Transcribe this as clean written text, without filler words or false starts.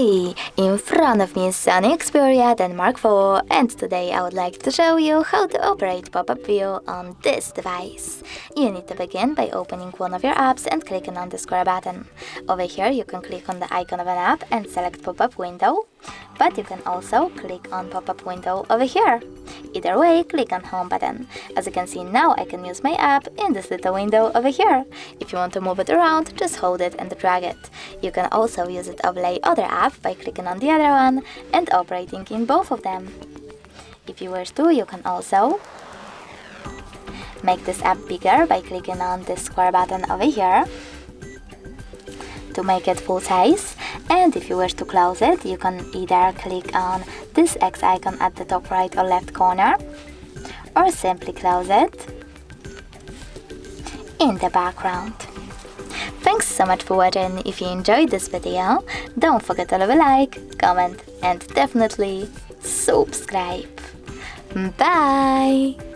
Hey, in front of me is SONY Xperia Mark IV, and today I would like to show you how to operate pop-up view on this device. You need to begin by opening one of your apps and clicking on the square button. Over here you can click on the icon of an app and select pop-up window, but you can also click on pop-up window over here. Either way, click on home button. As you can see now, I can use my app in this little window over here. If you want to move it around, just hold it and drag it. You can also use it overlay other app by clicking on the other one and operating in both of them. If you wish to, you can also make this app bigger by clicking on this square button over here to make it full size, and if you wish to close it, you can either click on this X icon at the top right or left corner, or simply close it in the background. Thanks so much for watching. If you enjoyed this video, don't forget to leave a like, comment and definitely subscribe. Bye!